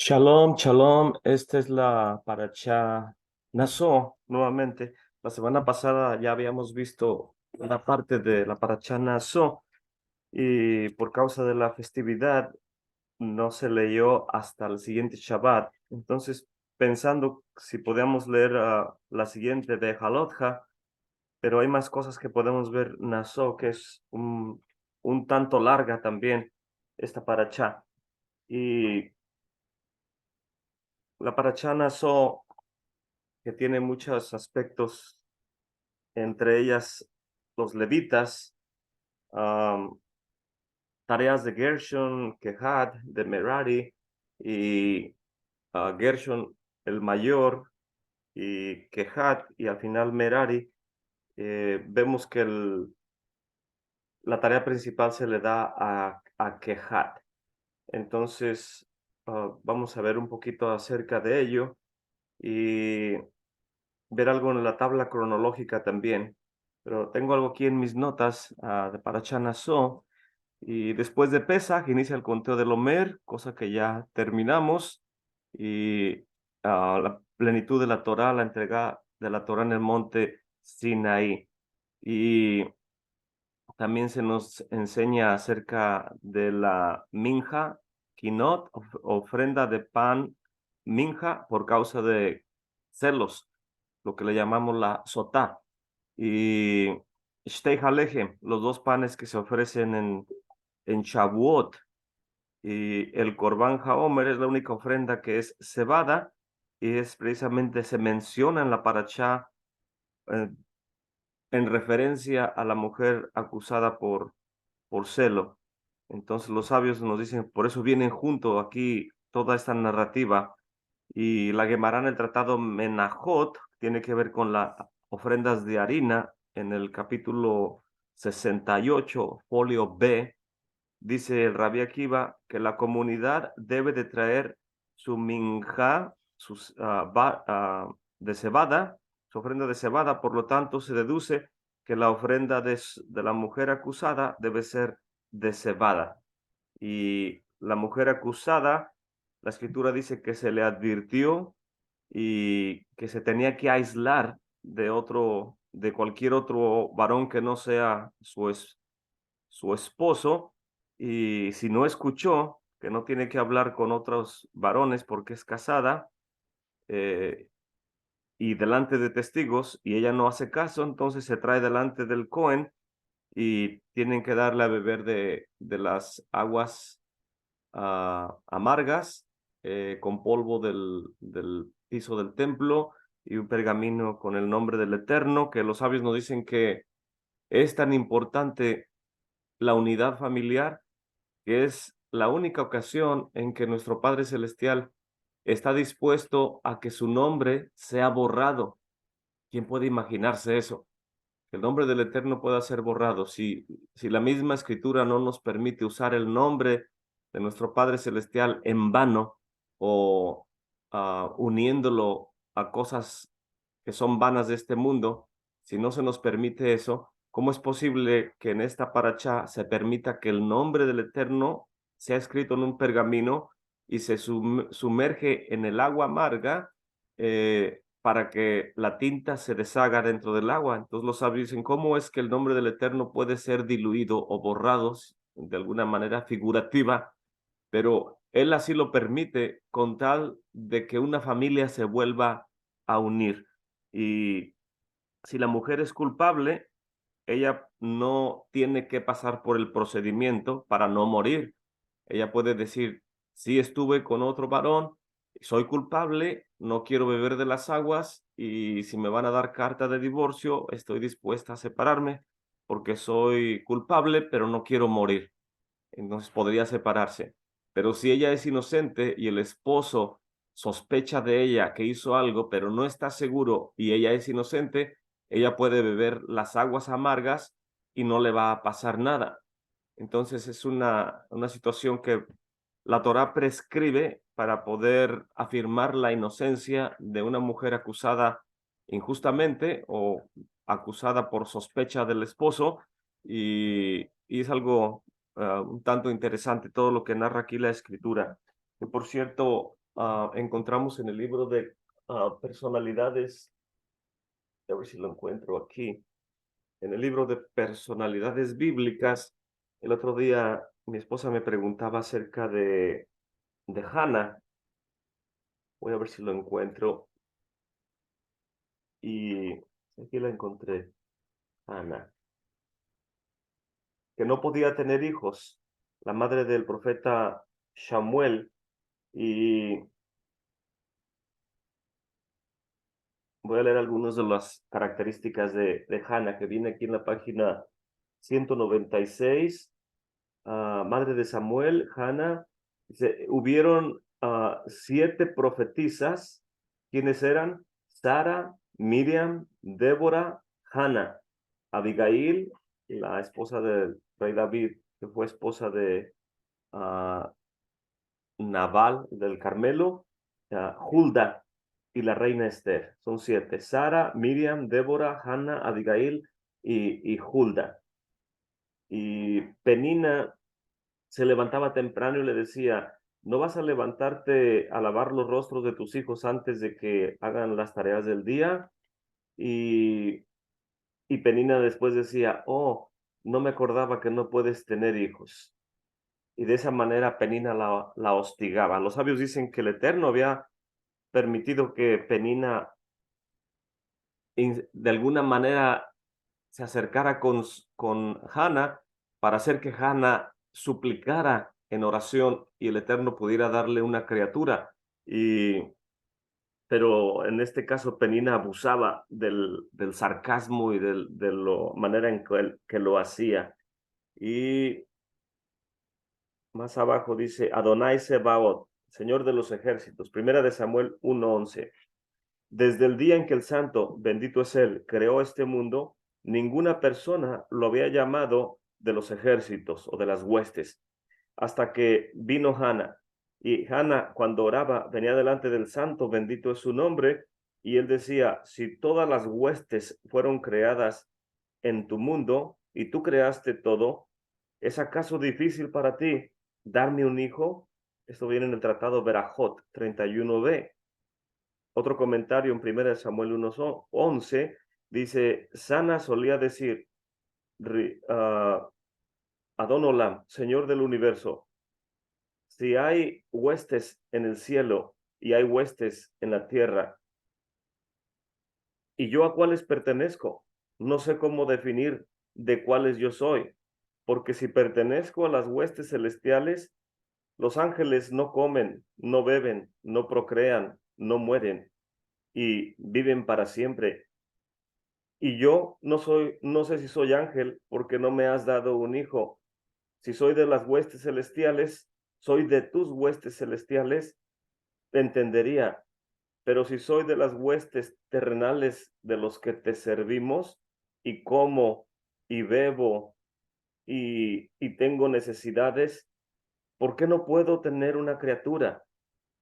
Shalom, shalom. Esta es la paracha Naso, nuevamente. La semana pasada ya habíamos visto una parte de la paracha Naso y por causa de la festividad no se leyó hasta el siguiente Shabbat. Entonces, pensando si podíamos leer la siguiente de Halotja, pero hay más cosas que podemos ver. Naso, que es un tanto larga también, esta paracha. Y la paracha Naso, que tiene muchos aspectos, entre ellas los levitas, am, tareas de Gershon, Kehat, de Merari, y Gershon el mayor, y Kehat, y al final Merari. Vemos que la tarea principal se le da a Kehat. Entonces, vamos a ver un poquito acerca de ello y ver algo en la tabla cronológica también. Pero tengo algo aquí en mis notas de Parashá Naso. Y después de Pesaj inicia el conteo del Omer, cosa que ya terminamos. Y la plenitud de la Torá, la entrega de la Torá en el monte Sinaí. Y también se nos enseña acerca de la minja, quinot, ofrenda de pan, minja, por causa de celos, lo que le llamamos la sotá. Y shtei halejem, los dos panes que se ofrecen en Shavuot. Y el Corban Haomer es la única ofrenda que es cebada, y es precisamente, se menciona en la parashá eh, en referencia a la mujer acusada por celo. Entonces los sabios nos dicen, por eso vienen junto aquí toda esta narrativa. Y la Gemara en el tratado Menajot tiene que ver con las ofrendas de harina. En el capítulo 68, folio B, dice el Rabbi Akiva que la comunidad debe de traer su minjá, de cebada, su ofrenda de cebada. Por lo tanto, se deduce que la ofrenda de la mujer acusada debe ser de cebada. Y la mujer acusada, la escritura dice que se le advirtió y que se tenía que aislar de cualquier otro varón que no sea su esposo. Y si no escuchó, que no tiene que hablar con otros varones porque es casada, eh, y delante de testigos, y ella no hace caso, entonces se trae delante del Cohen y tienen que darle a beber de las aguas amargas, con polvo del piso del templo y un pergamino con el nombre del Eterno, que los sabios nos dicen que es tan importante la unidad familiar, que es la única ocasión en que nuestro Padre Celestial está dispuesto a que su nombre sea borrado. ¿Quién puede imaginarse eso? Que el nombre del Eterno pueda ser borrado. Si la misma escritura no nos permite usar el nombre de nuestro Padre Celestial en vano, o uniéndolo a cosas que son vanas de este mundo, si no se nos permite eso, ¿cómo es posible que en esta paracha se permita que el nombre del Eterno sea escrito en un pergamino y se sumerge en el agua amarga, para que la tinta se deshaga dentro del agua? Entonces los sabios dicen, ¿cómo es que el nombre del Eterno puede ser diluido o borrado de alguna manera figurativa? Pero Él así lo permite con tal de que una familia se vuelva a unir. Y si la mujer es culpable, ella no tiene que pasar por el procedimiento para no morir. Ella puede decir, sí, estuve con otro varón, soy culpable, no quiero beber de las aguas, y si me van a dar carta de divorcio, estoy dispuesta a separarme porque soy culpable, pero no quiero morir. Entonces podría separarse. Pero si ella es inocente y el esposo sospecha de ella que hizo algo, pero no está seguro, y ella es inocente, ella puede beber las aguas amargas y no le va a pasar nada. Entonces es una situación que la Torá prescribe para poder afirmar la inocencia de una mujer acusada injustamente o acusada por sospecha del esposo. Y es algo un tanto interesante todo lo que narra aquí la escritura. Y por cierto, encontramos en el libro de personalidades, a ver si lo encuentro aquí, en el libro de personalidades bíblicas. El otro día mi esposa me preguntaba acerca de Hannah. Voy a ver si lo encuentro. Y aquí la encontré, Hannah, que no podía tener hijos, la madre del profeta Samuel. Y voy a leer algunas de las características de Hannah, que viene aquí en la página 196. Madre de Samuel, Hannah. Dice, hubieron 7 profetisas. ¿Quiénes eran? Sara, Miriam, Débora, Hannah, Abigail, la esposa del rey David, que fue esposa de ah, Nabal del Carmelo, Hulda y la reina Esther. Son 7. Sara, Miriam, Débora, Hannah, Abigail y Hulda. Y Penina se levantaba temprano y le decía, ¿no vas a levantarte a lavar los rostros de tus hijos antes de que hagan las tareas del día? Y, y Penina después decía, oh, no me acordaba que no puedes tener hijos. Y de esa manera Penina la hostigaba. Los sabios dicen que el Eterno había permitido que Penina de alguna manera se acercara con Hannah para hacer que Hannah suplicara en oración y el Eterno pudiera darle una criatura. Pero en este caso Penina abusaba del sarcasmo y de la manera en que lo hacía. Y más abajo dice Adonai Sebaot, Señor de los ejércitos. Primera de Samuel 1:11. Desde el día en que el santo, bendito es él, creó este mundo, ninguna persona lo había llamado de los ejércitos o de las huestes, hasta que vino Hannah. Y Hannah, cuando oraba, venía delante del santo, bendito es su nombre, y él decía, si todas las huestes fueron creadas en tu mundo y tú creaste todo, ¿es acaso difícil para ti darme un hijo? Esto viene en el tratado Berajot 31b. Otro comentario en 1 Samuel 1:11 dice, Sana solía decir, Adon Olam, Señor del universo, si hay huestes en el cielo y hay huestes en la tierra, ¿y yo a cuáles pertenezco? No sé cómo definir de cuáles yo soy, porque si pertenezco a las huestes celestiales, los ángeles no comen, no beben, no procrean, no mueren y viven para siempre. Y yo no sé si soy ángel porque no me has dado un hijo. Si soy de las huestes celestiales, soy de tus huestes celestiales, te entendería. Pero si soy de las huestes terrenales de los que te servimos y como y bebo y tengo necesidades, ¿por qué no puedo tener una criatura?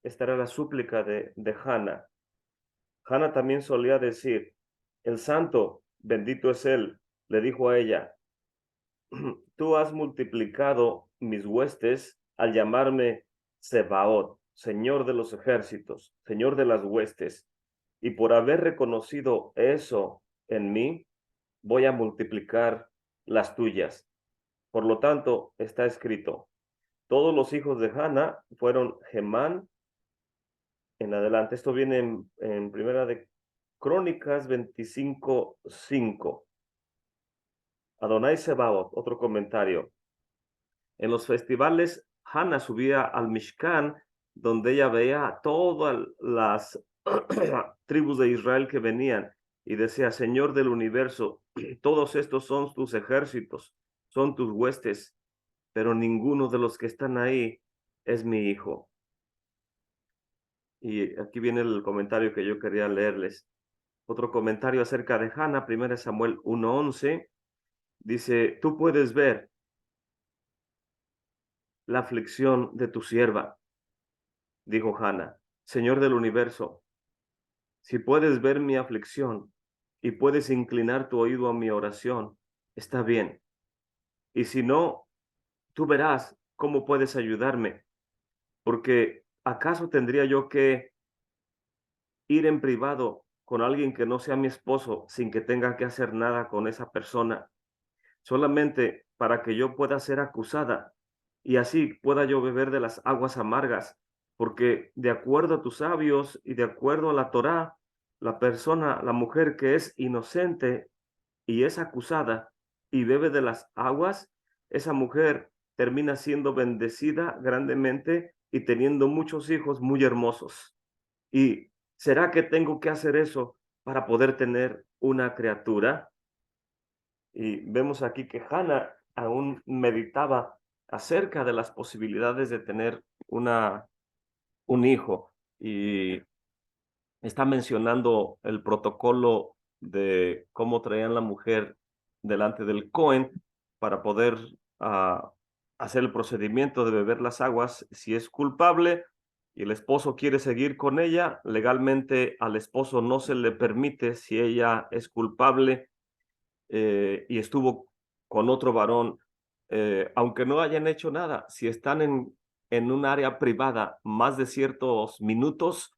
Esta era la súplica de Hannah. Hannah también solía decir, el santo, bendito es él, le dijo a ella, tú has multiplicado mis huestes al llamarme Sebaot, Señor de los ejércitos, Señor de las huestes, y por haber reconocido eso en mí, voy a multiplicar las tuyas. Por lo tanto, está escrito, todos los hijos de Hannah fueron Gemán en adelante. Esto viene en Primera de Crónicas 25:5. Adonai Sebaot, otro comentario. En los festivales, Hannah subía al Mishkan, donde ella veía a todas las tribus de Israel que venían y decía, Señor del universo, todos estos son tus ejércitos, son tus huestes, pero ninguno de los que están ahí es mi hijo. Y aquí viene el comentario que yo quería leerles. Otro comentario acerca de Hannah, 1 Samuel 1:11, dice, tú puedes ver la aflicción de tu sierva, dijo Hannah, Señor del universo, si puedes ver mi aflicción y puedes inclinar tu oído a mi oración, está bien. Y si no, tú verás cómo puedes ayudarme, porque ¿acaso tendría yo que ir en privado con alguien que no sea mi esposo sin que tenga que hacer nada con esa persona, solamente para que yo pueda ser acusada y así pueda yo beber de las aguas amargas? Porque de acuerdo a tus sabios y de acuerdo a la Torá, la persona, la mujer que es inocente y es acusada y bebe de las aguas, esa mujer termina siendo bendecida grandemente y teniendo muchos hijos muy hermosos. ¿Y será que tengo que hacer eso para poder tener una criatura? Y vemos aquí que Hannah aún meditaba acerca de las posibilidades de tener un hijo y está mencionando el protocolo de cómo traían la mujer delante del Cohen para poder hacer el procedimiento de beber las aguas. Si es culpable y el esposo quiere seguir con ella, legalmente al esposo no se le permite, si ella es culpable y estuvo con otro varón, aunque no hayan hecho nada, si están en un área privada más de ciertos minutos,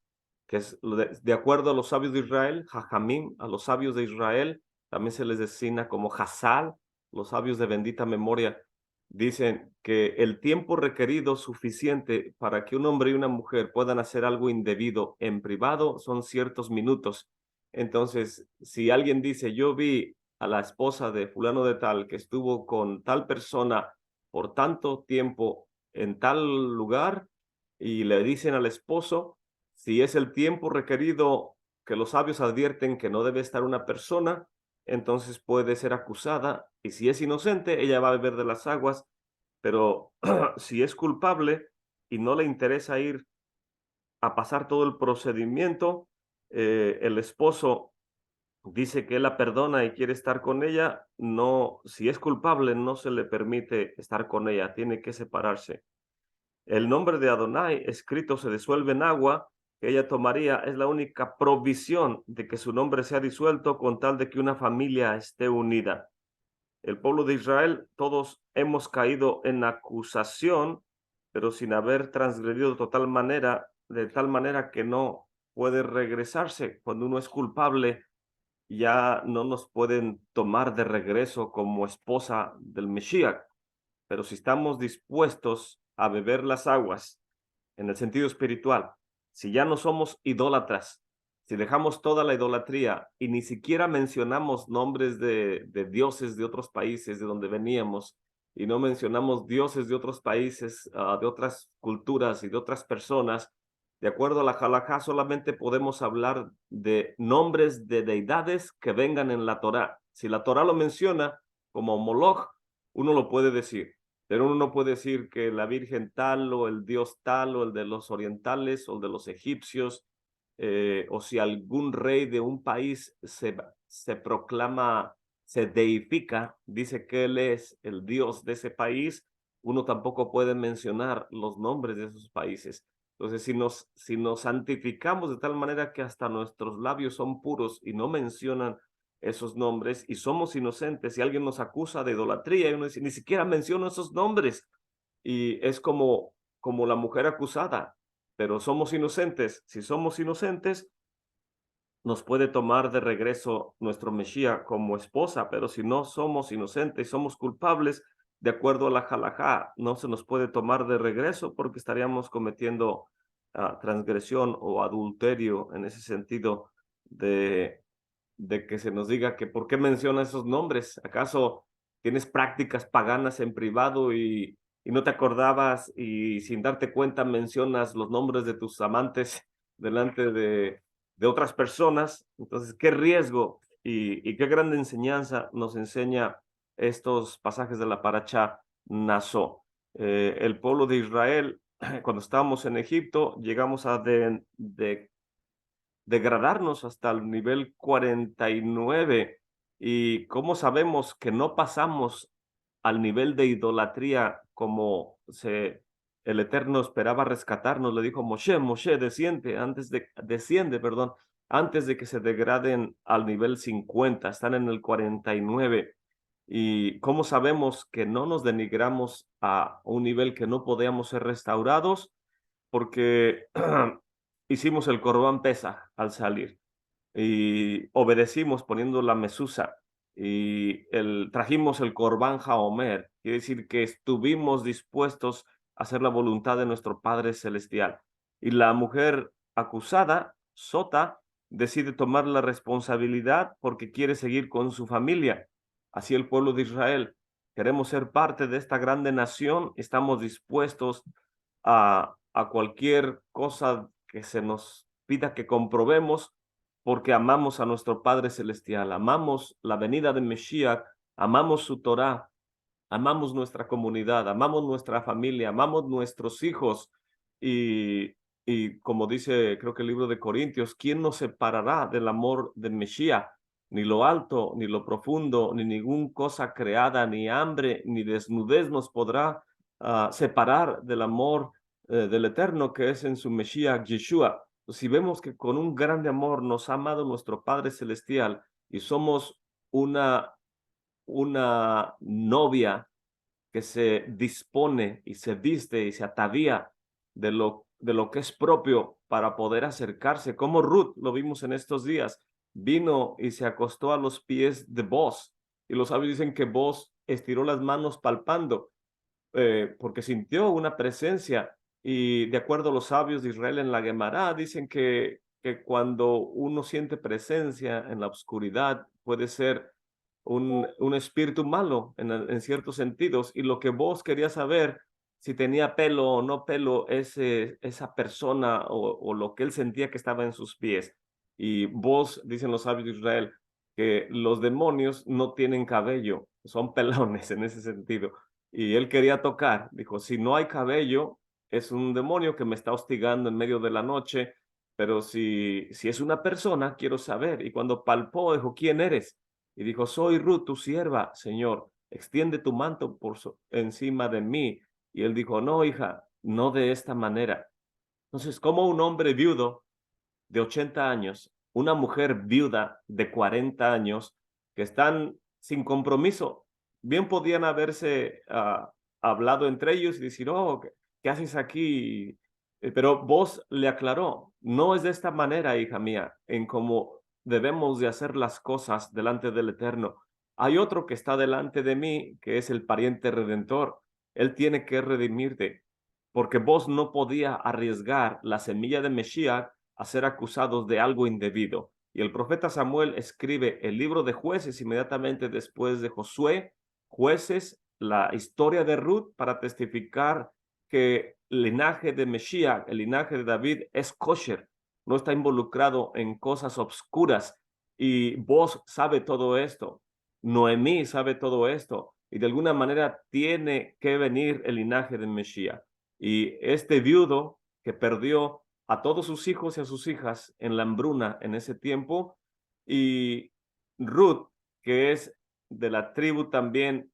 que es de acuerdo a los sabios de Israel, Jajamim, a los sabios de Israel, también se les designa como Hazal, los sabios de bendita memoria, dicen que el tiempo requerido suficiente para que un hombre y una mujer puedan hacer algo indebido en privado son ciertos minutos. Entonces, si alguien dice, yo vi a la esposa de fulano de tal que estuvo con tal persona por tanto tiempo en tal lugar y le dicen al esposo, si es el tiempo requerido que los sabios advierten que no debe estar una persona, entonces puede ser acusada y si es inocente, ella va a beber de las aguas, pero si es culpable y no le interesa ir a pasar todo el procedimiento, el esposo dice que él la perdona y quiere estar con ella, no, si es culpable, no se le permite estar con ella, tiene que separarse. El nombre de Adonai escrito se disuelve en agua que ella tomaría, es la única provisión de que su nombre sea disuelto con tal de que una familia esté unida. El pueblo de Israel, todos hemos caído en acusación, pero sin haber transgredido de tal manera que no puede regresarse. Cuando uno es culpable, ya no nos pueden tomar de regreso como esposa del Mesías, pero si estamos dispuestos a beber las aguas en el sentido espiritual, si ya no somos idólatras, si dejamos toda la idolatría y ni siquiera mencionamos nombres de dioses de otros países de donde veníamos y no mencionamos dioses de otros países, de otras culturas y de otras personas, de acuerdo a la halajá, solamente podemos hablar de nombres de deidades que vengan en la Torá. Si la Torá lo menciona como Moloch, uno lo puede decir, pero uno no puede decir que la Virgen tal o el Dios tal o el de los orientales o el de los egipcios, o si algún rey de un país se proclama, se deifica, dice que él es el Dios de ese país, uno tampoco puede mencionar los nombres de esos países. Entonces, si nos santificamos de tal manera que hasta nuestros labios son puros y no mencionan esos nombres y somos inocentes y alguien nos acusa de idolatría y uno dice, ni siquiera menciono esos nombres y es como la mujer acusada, pero somos inocentes. Si somos inocentes, nos puede tomar de regreso nuestro Mesías como esposa, pero si no somos inocentes y somos culpables, de acuerdo a la halajá, no se nos puede tomar de regreso porque estaríamos cometiendo transgresión o adulterio en ese sentido de que se nos diga que por qué menciona esos nombres. ¿Acaso tienes prácticas paganas en privado y no te acordabas y sin darte cuenta mencionas los nombres de tus amantes delante de otras personas? Entonces, ¿qué riesgo y qué grande enseñanza nos enseña estos pasajes de la Paracha Naso? El pueblo de Israel, cuando estábamos en Egipto, llegamos a degradarnos hasta el nivel 49. ¿Y cómo sabemos que no pasamos al nivel de idolatría como el Eterno esperaba rescatarnos? Le dijo Moshe, Moshe, desciende, perdón, antes de que se degraden al nivel 50, están en el 49. ¿Y cómo sabemos que no nos denigramos a un nivel que no podíamos ser restaurados? porque hicimos el Corbán Pesaj al salir y obedecimos poniendo la mesusa y trajimos el Corbán Haomer, quiere decir que estuvimos dispuestos a hacer la voluntad de nuestro Padre Celestial. Y la mujer acusada, Sota, decide tomar la responsabilidad porque quiere seguir con su familia. Así el pueblo de Israel. Queremos ser parte de esta grande nación, estamos dispuestos a cualquier cosa que se nos pida que comprobemos porque amamos a nuestro Padre Celestial, amamos la venida de Mesías, amamos su Torá, amamos nuestra comunidad, amamos nuestra familia, amamos nuestros hijos y como dice creo que el libro de Corintios, ¿quién nos separará del amor de Mesías? Ni lo alto, ni lo profundo, ni ninguna cosa creada, ni hambre, ni desnudez nos podrá separar del amor del Eterno que es en su Mesías Yeshua. Si vemos que con un grande amor nos ha amado nuestro Padre Celestial y somos una novia que se dispone y se viste y se atavía de lo que es propio para poder acercarse, como Ruth lo vimos en estos días, vino y se acostó a los pies de Boaz, y los sabios dicen que Boaz estiró las manos palpando, porque sintió una presencia, y de acuerdo a los sabios de Israel en la Gemara, dicen que cuando uno siente presencia en la oscuridad, puede ser un espíritu malo en ciertos sentidos, y lo que vos querías saber, si tenía pelo o no pelo esa persona o lo que él sentía que estaba en sus pies. Y vos, dicen los sabios de Israel, que los demonios no tienen cabello, son pelones en ese sentido. Y él quería tocar, dijo, si no hay cabello, es un demonio que me está hostigando en medio de la noche, pero si es una persona, quiero saber. Y cuando palpó, dijo, ¿quién eres? Y dijo, soy Ruth, tu sierva, Señor, extiende tu manto encima de mí. Y él dijo, no, hija, no de esta manera. Entonces, como un hombre viudo de 80 años, una mujer viuda de 40 años, que están sin compromiso, bien podían haberse hablado entre ellos y decir, oh, ¿qué haces aquí? Pero vos le aclaró, no es de esta manera, hija mía, en cómo debemos de hacer las cosas delante del Eterno. Hay otro que está delante de mí, que es el pariente redentor. Él tiene que redimirte, porque vos no podía arriesgar la semilla de Mesías a ser acusados de algo indebido. Y el profeta Samuel escribe el libro de Jueces inmediatamente después de Josué, Jueces, la historia de Ruth, para testificar que el linaje de Mesías, el linaje de David, es kosher, no está involucrado en cosas obscuras. Y vos sabe todo esto, Noemí sabe todo esto, y de alguna manera tiene que venir el linaje de Mesías. Y este viudo que perdió a todos sus hijos y a sus hijas en la hambruna en ese tiempo, y Ruth, que es de la tribu también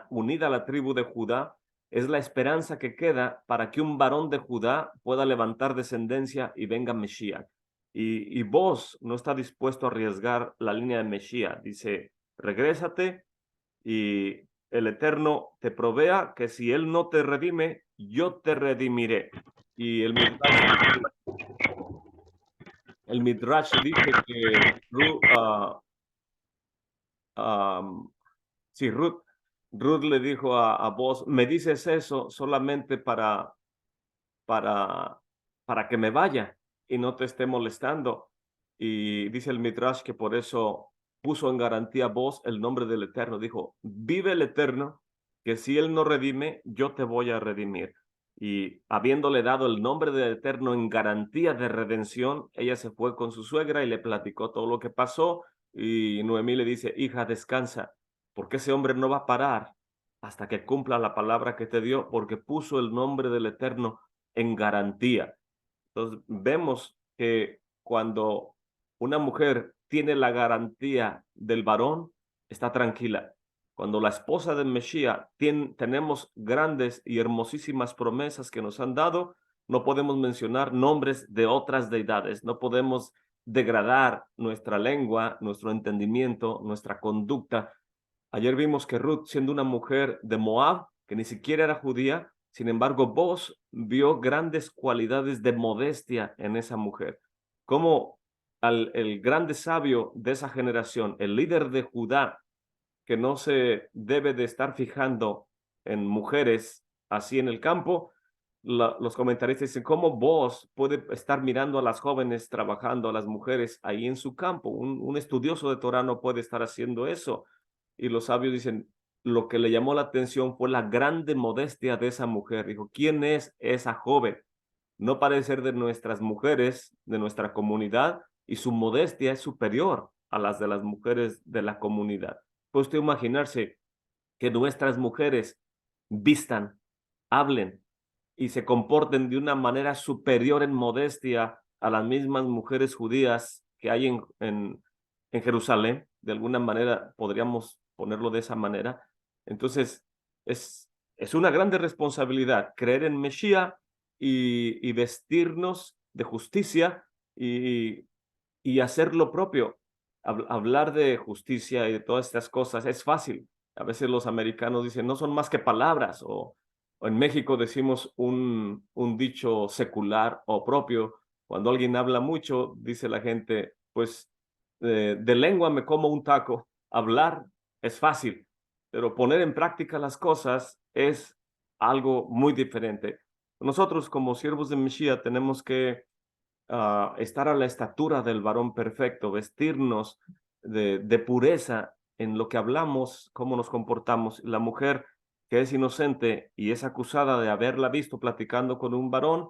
unida a la tribu de Judá, es la esperanza que queda para que un varón de Judá pueda levantar descendencia y venga Mesías. Y vos no está dispuesto a arriesgar la línea de Mesías. Dice, regrésate y el Eterno te provea que si Él no te redime, yo te redimiré. Y el Midrash dice que sí, Ruth le dijo a vos, me dices eso solamente para, para que me vaya y no te esté molestando. Y dice el Midrash que por eso puso en garantía vos el nombre del Eterno. Dijo, vive el Eterno, que si Él no redime, yo te voy a redimir. Y habiéndole dado el nombre del Eterno en garantía de redención, ella se fue con su suegra y le platicó todo lo que pasó. Y Noemí le dice, hija, descansa, porque ese hombre no va a parar hasta que cumpla la palabra que te dio, porque puso el nombre del Eterno en garantía. Entonces, vemos que cuando una mujer tiene la garantía del varón, está tranquila. Cuando la esposa del Mesías tenemos grandes y hermosísimas promesas que nos han dado, no podemos mencionar nombres de otras deidades, no podemos degradar nuestra lengua, nuestro entendimiento, nuestra conducta. Ayer vimos que Ruth, siendo una mujer de Moab, que ni siquiera era judía, Sin embargo, vos vio grandes cualidades de modestia en esa mujer. Como el grande sabio de esa generación, el líder de Judá, que no se debe de estar fijando en mujeres así en el campo, los comentaristas dicen, ¿cómo vos puede estar mirando a las jóvenes trabajando, a las mujeres ahí en su campo? Un estudioso de Torah no puede estar haciendo eso. Y los sabios dicen, lo que le llamó la atención fue la grande modestia de esa mujer. Dijo, ¿quién es esa joven? No parece ser de nuestras mujeres, de nuestra comunidad, y su modestia es superior a las de las mujeres de la comunidad. Puede usted imaginarse que nuestras mujeres vistan, hablen y se comporten de una manera superior en modestia a las mismas mujeres judías que hay en Jerusalén. De alguna manera podríamos ponerlo de esa manera. Entonces, es una grande responsabilidad creer en Mesías y vestirnos de justicia y hacer lo propio. Hablar de justicia y de todas estas cosas es fácil. A veces los americanos dicen, no son más que palabras, o en México decimos un dicho secular o propio. Cuando alguien habla mucho, dice la gente, pues de lengua me como un taco. Hablar es fácil, pero poner en práctica las cosas es algo muy diferente. Nosotros como siervos de Mesías tenemos que estar a la estatura del varón perfecto, vestirnos de pureza en lo que hablamos, cómo nos comportamos. La mujer que es inocente y es acusada de haberla visto platicando con un varón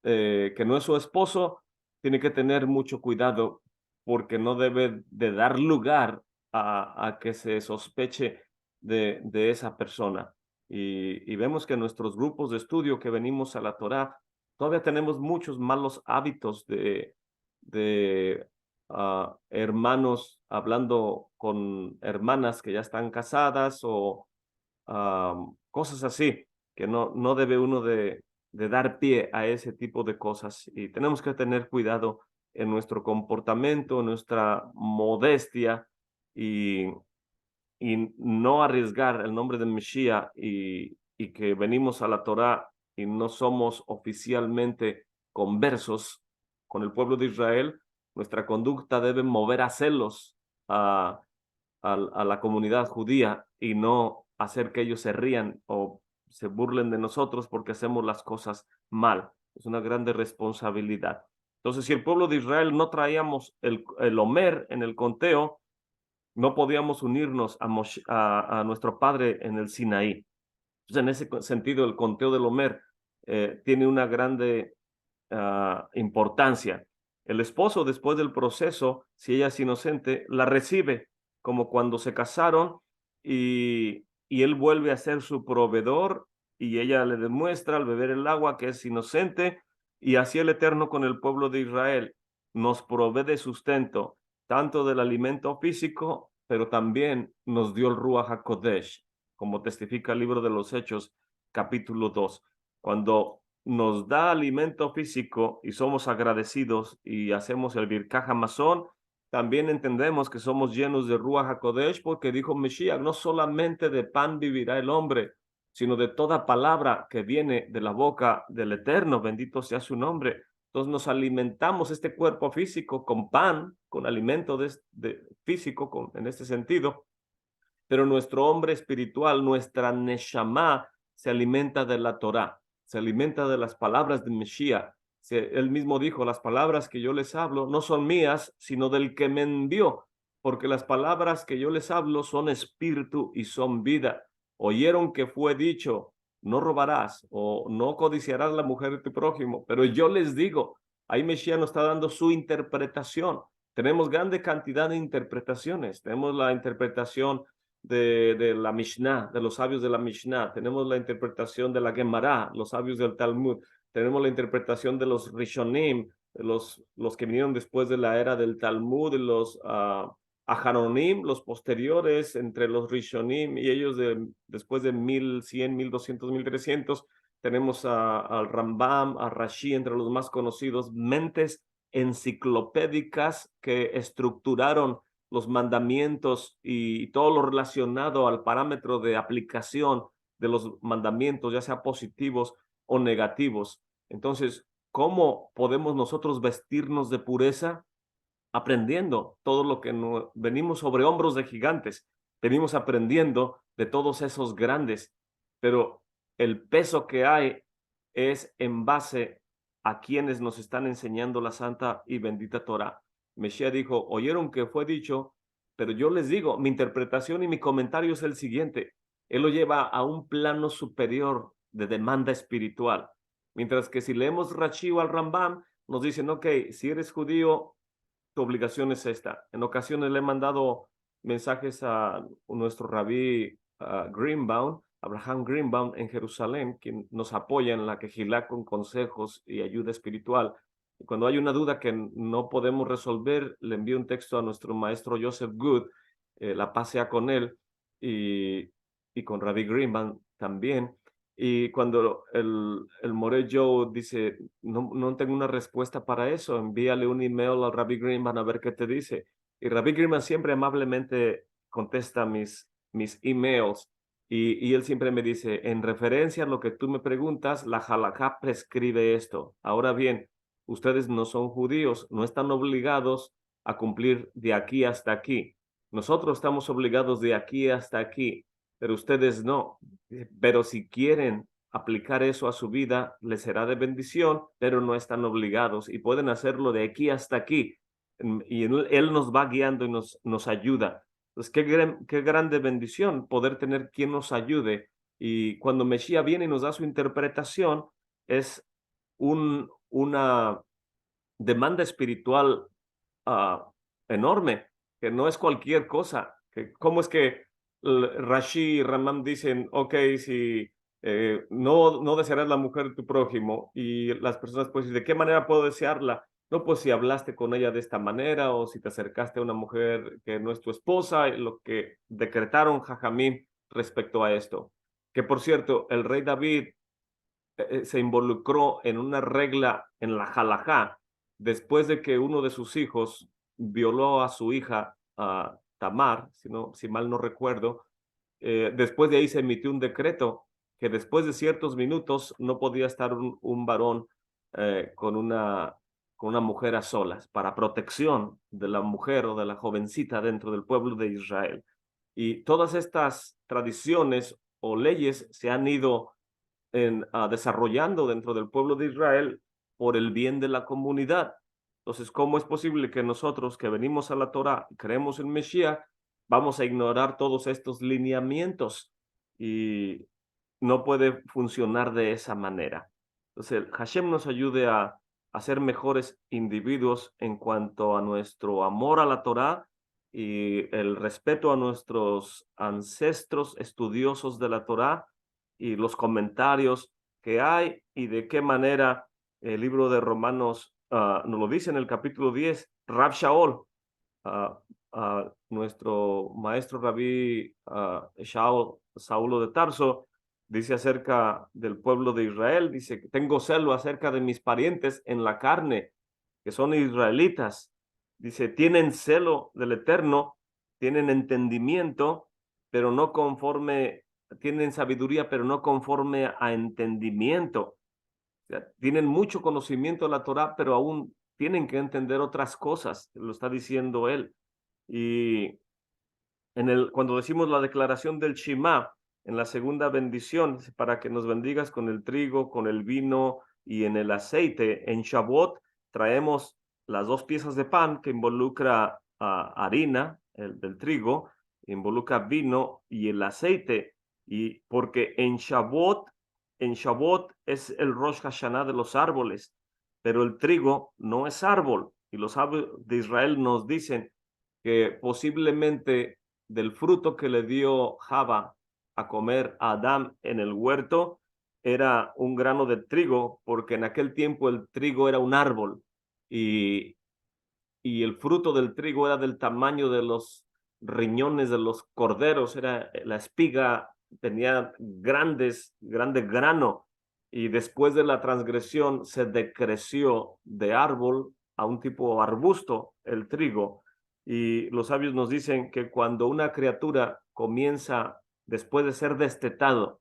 que no es su esposo, tiene que tener mucho cuidado porque no debe de dar lugar a que se sospeche de esa persona. Y vemos que nuestros grupos de estudio que venimos a la Torá, todavía tenemos muchos malos hábitos de hermanos hablando con hermanas que ya están casadas o cosas así, que no debe uno de dar pie a ese tipo de cosas. Y tenemos que tener cuidado en nuestro comportamiento, en nuestra modestia y, y no arriesgar el nombre de Mesías y que venimos a la Torá y no somos oficialmente conversos con el pueblo de Israel. Nuestra conducta debe mover a celos a, a la comunidad judía y no hacer que ellos se rían o se burlen de nosotros porque hacemos las cosas mal. Es una grande responsabilidad. Entonces, si el pueblo de Israel no traíamos el Omer en el conteo, no podíamos unirnos a nuestro padre en el Sinaí. Entonces, en ese sentido, el conteo del Omer tiene una grande importancia. El esposo, después del proceso, si ella es inocente, la recibe como cuando se casaron y él vuelve a ser su proveedor y ella le demuestra al beber el agua que es inocente y así el Eterno con el pueblo de Israel nos provee de sustento, tanto del alimento físico, pero también nos dio el Ruach HaKodesh, como testifica el libro de los Hechos, capítulo 2. Cuando nos da alimento físico y somos agradecidos y hacemos el Birkaj Hamazon, también entendemos que somos llenos de Ruach HaKodesh porque dijo Mesías, no solamente de pan vivirá el hombre, sino de toda palabra que viene de la boca del Eterno, bendito sea su nombre. Entonces nos alimentamos este cuerpo físico con pan, con alimento físico en este sentido, pero nuestro hombre espiritual, nuestra Neshama, se alimenta de la Torá, se alimenta de las palabras de Mesías. Él mismo dijo, las palabras que yo les hablo no son mías, sino del que me envió, porque las palabras que yo les hablo son espíritu y son vida. Oyeron que fue dicho, no robarás o no codiciarás la mujer de tu prójimo, pero yo les digo, ahí Mesías nos está dando su interpretación. Tenemos grande cantidad de interpretaciones. Tenemos la interpretación de la Mishnah, de los sabios de la Mishnah, tenemos la interpretación de la Gemara, los sabios del Talmud, tenemos la interpretación de los Rishonim, los que vinieron después de la era del Talmud, los Aharonim, los posteriores entre los Rishonim y ellos después de 1100, 1200, 1300, tenemos al Rambam, a Rashi, entre los más conocidos, mentes enciclopédicas que estructuraron los mandamientos y todo lo relacionado al parámetro de aplicación de los mandamientos, ya sea positivos o negativos. Entonces, ¿cómo podemos nosotros vestirnos de pureza? Aprendiendo todo lo que venimos sobre hombros de gigantes, venimos aprendiendo de todos esos grandes, pero el peso que hay es en base a quienes nos están enseñando la santa y bendita Torah. Mesías dijo, oyeron que fue dicho, pero yo les digo, mi interpretación y mi comentario es el siguiente. Él lo lleva a un plano superior de demanda espiritual. Mientras que si leemos Rashi o al Rambam, nos dicen, ok, si eres judío, tu obligación es esta. En ocasiones le he mandado mensajes a nuestro rabí Greenbaum, Abraham Greenbaum en Jerusalén, quien nos apoya en la quejilá con consejos y ayuda espiritual. Y cuando hay una duda que no podemos resolver, le envío un texto a nuestro maestro Joseph Good, la pasea con él y con rabí Greenbaum también. Y cuando el More Joe dice, no tengo una respuesta para eso, envíale un email al Rabbi Greenman a ver qué te dice. Y Rabbi Greenman siempre amablemente contesta mis emails y él siempre me dice, en referencia a lo que tú me preguntas, la halajá prescribe esto. Ahora bien, ustedes no son judíos, no están obligados a cumplir de aquí hasta aquí. Nosotros estamos obligados de aquí hasta aquí, pero ustedes no. Pero si quieren aplicar eso a su vida, les será de bendición, pero no están obligados y pueden hacerlo de aquí hasta aquí. Y él nos va guiando y nos ayuda. Entonces, qué grande bendición poder tener quien nos ayude. Y cuando Mesías viene y nos da su interpretación, es una demanda espiritual enorme, que no es cualquier cosa. ¿Cómo es que Rashi y Ramam dicen, ok, si no desearás la mujer de tu prójimo? Y las personas pues, ¿de qué manera puedo desearla? No, pues si hablaste con ella de esta manera o si te acercaste a una mujer que no es tu esposa, lo que decretaron Jajamín respecto a esto. Que por cierto, el rey David se involucró en una regla en la halajá después de que uno de sus hijos violó a su hija Tamar, si mal no recuerdo. Después de ahí se emitió un decreto que después de ciertos minutos no podía estar un varón con una mujer a solas para protección de la mujer o de la jovencita dentro del pueblo de Israel. Y todas estas tradiciones o leyes se han ido desarrollando dentro del pueblo de Israel por el bien de la comunidad. Entonces, ¿cómo es posible que nosotros que venimos a la Torah y creemos en Mesías, vamos a ignorar todos estos lineamientos? Y no puede funcionar de esa manera. Entonces, Hashem nos ayude a ser mejores individuos en cuanto a nuestro amor a la Torah y el respeto a nuestros ancestros estudiosos de la Torah y los comentarios que hay y de qué manera el libro de Romanos nos lo dice en el capítulo 10, Rab Shaol, nuestro maestro rabí Saulo de Tarso, dice acerca del pueblo de Israel, dice que tengo celo acerca de mis parientes en la carne, que son israelitas. Dice, tienen celo del Eterno, tienen entendimiento, pero no conforme, tienen sabiduría, pero no conforme a entendimiento. O sea, tienen mucho conocimiento de la Torah, pero aún tienen que entender otras cosas, lo está diciendo él. Y cuando decimos la declaración del Shema, en la segunda bendición, para que nos bendigas con el trigo, con el vino y en el aceite, en Shavuot traemos las dos piezas de pan que involucra harina, del trigo, involucra vino y el aceite, y porque en Shavuot es el Rosh Hashanah de los árboles, pero el trigo no es árbol, y los sabios de Israel nos dicen que posiblemente del fruto que le dio Java a comer a Adán en el huerto era un grano de trigo, porque en aquel tiempo el trigo era un árbol y, y el fruto del trigo era del tamaño de los riñones de los corderos, era la espiga, tenía grande grano, y después de la transgresión se decreció de árbol a un tipo arbusto el trigo. Y los sabios nos dicen que cuando una criatura comienza, después de ser destetado,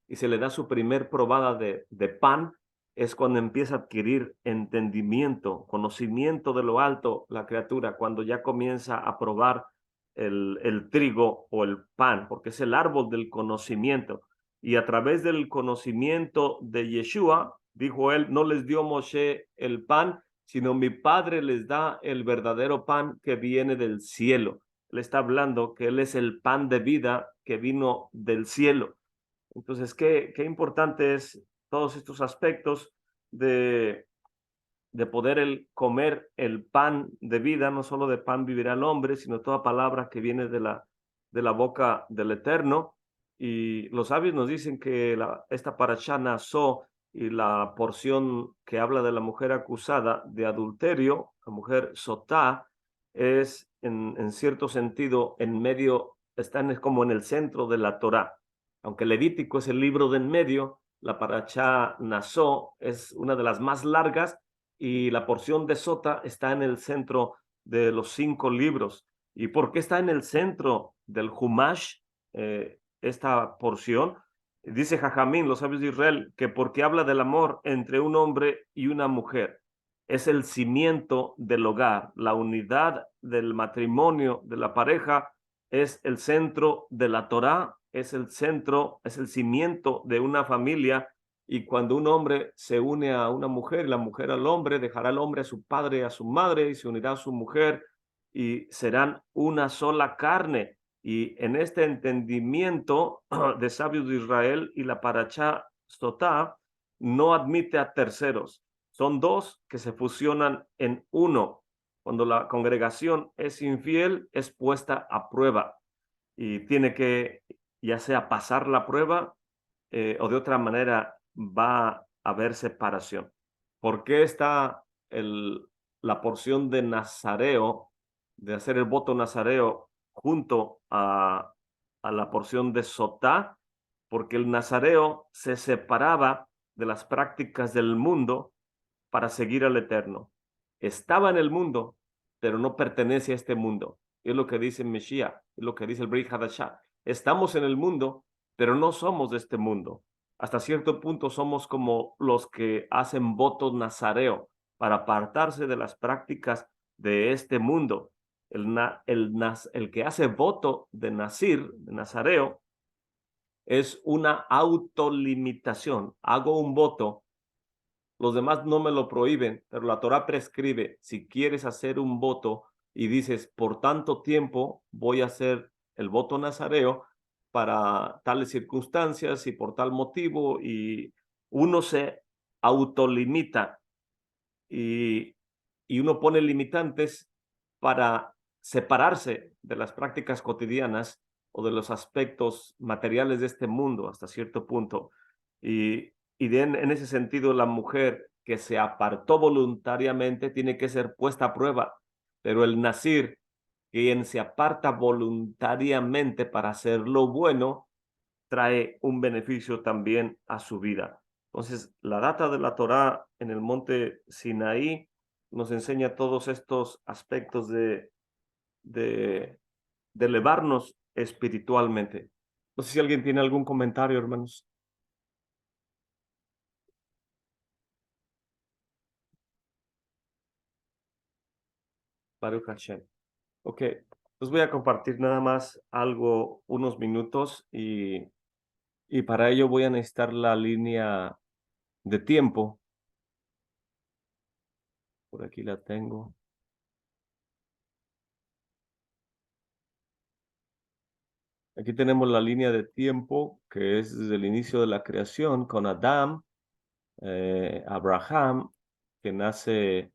y se le da su primer probada de pan, es cuando empieza a adquirir entendimiento, conocimiento de lo alto la criatura, cuando ya comienza a probar el trigo o el pan, porque es el árbol del conocimiento. Y a través del conocimiento de Yeshua, dijo él, no les dio Moshe el pan, sino mi Padre les da el verdadero pan que viene del cielo. Él está hablando que Él es el pan de vida que vino del cielo. Entonces, qué importante es todos estos aspectos de, de poder el comer el pan de vida, no solo de pan vivirá el hombre, sino toda palabra que viene de la boca del Eterno. Y los sabios nos dicen que esta parashá Nazó y la porción que habla de la mujer acusada de adulterio, la mujer sotá, es en cierto sentido en medio, están como en el centro de la Torá. Aunque Levítico es el libro de en medio, la parashá Nazó es una de las más largas y la porción de Sota está en el centro de los 5 libros. ¿Y por qué está en el centro del Humash esta porción? Dice Jajamín, los sabios de Israel, que porque habla del amor entre un hombre y una mujer. Es el cimiento del hogar, la unidad del matrimonio, de la pareja, es el centro de la Torá, es el centro, es el cimiento de una familia. Y cuando un hombre se une a una mujer, la mujer al hombre, dejará al hombre a su padre, a su madre, y se unirá a su mujer, y serán una sola carne. Y en este entendimiento de sabios de Israel y la parachá Sotá no admite a terceros. Son dos que se fusionan en uno. Cuando la congregación es infiel, es puesta a prueba y tiene que ya sea pasar la prueba o de otra manera va a haber separación. ¿Por qué está la porción de nazareo, de hacer el voto nazareo junto a la porción de sotá? Porque el nazareo se separaba de las prácticas del mundo para seguir al Eterno. Estaba en el mundo, pero no pertenece a este mundo. Es lo que dice Mesías, es lo que dice el Brit Hadashah. Estamos en el mundo, pero no somos de este mundo. Hasta cierto punto somos como los que hacen voto nazareo para apartarse de las prácticas de este mundo. El que hace voto de Nazir, de Nazareo, es una autolimitación. Hago un voto, los demás no me lo prohíben, pero la Torá prescribe, si quieres hacer un voto y dices, por tanto tiempo voy a hacer el voto nazareo para tales circunstancias y por tal motivo, y uno se autolimita y, y uno pone limitantes para separarse de las prácticas cotidianas o de los aspectos materiales de este mundo hasta cierto punto. En ese sentido, la mujer que se apartó voluntariamente tiene que ser puesta a prueba, pero el nazir, quien se aparta voluntariamente para hacer lo bueno, trae un beneficio también a su vida. Entonces, la data de la Torá en el monte Sinaí nos enseña todos estos aspectos de, de elevarnos espiritualmente. No sé si alguien tiene algún comentario, hermanos. Baruch Hashem. Ok, pues voy a compartir nada más algo, unos minutos, y para ello voy a necesitar la línea de tiempo. Por aquí la tengo. Aquí tenemos la línea de tiempo que es desde el inicio de la creación con Adán, Abraham, que nace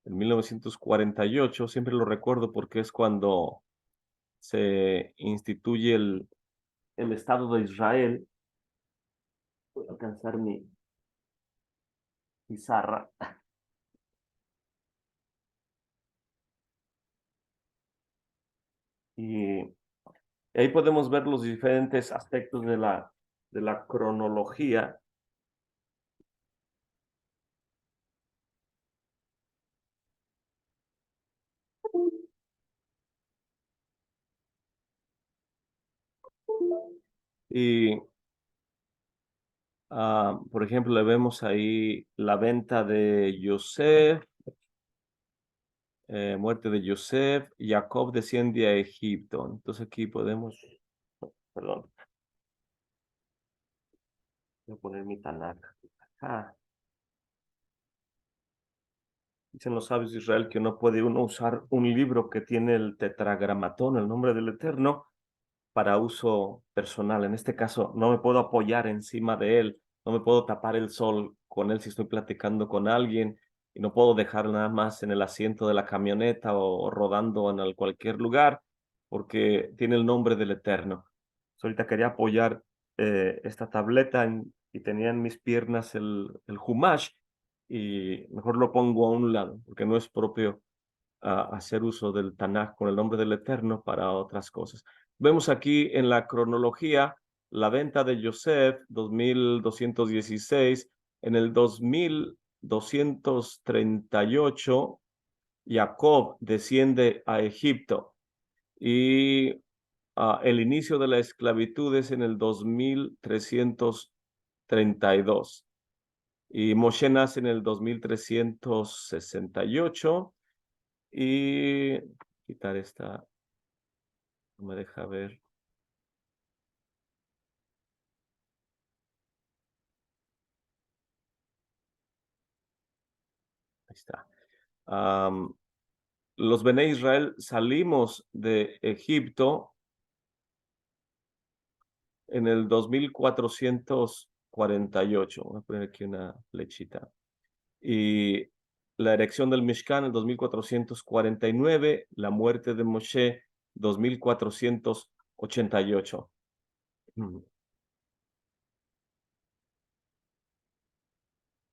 en 1948. Siempre lo recuerdo porque es cuando se instituye el Estado de Israel. Voy a alcanzar mi pizarra. Y ahí podemos ver los diferentes aspectos de la cronología. Y Por ejemplo, le vemos ahí la venta de Yosef, muerte de Yosef, Jacob desciende a Egipto. Entonces aquí podemos, perdón, voy a poner mi Tanakh. Dicen los sabios de Israel que no puede uno usar un libro que tiene el tetragramatón, el nombre del Eterno, para uso personal. En este caso, no me puedo apoyar encima de él, no me puedo tapar el sol con él si estoy platicando con alguien y no puedo dejar nada más en el asiento de la camioneta o rodando en cualquier lugar porque tiene el nombre del Eterno. Ahorita quería apoyar esta tableta y tenía en mis piernas el Humash y mejor lo pongo a un lado porque no es propio hacer uso del Tanaj con el nombre del Eterno para otras cosas. Vemos aquí en la cronología la venta de Yosef, 2216. En el 2238, Jacob desciende a Egipto y el inicio de la esclavitud es en el 2332. Y Moshe nace en el 2368 y quitar esta, no me deja ver. Ahí está. Los Bene Israel salimos de Egipto en el 2448. Voy a poner aquí una flechita. Y la erección del Mishkan en 2449, la muerte de Moshe 2488.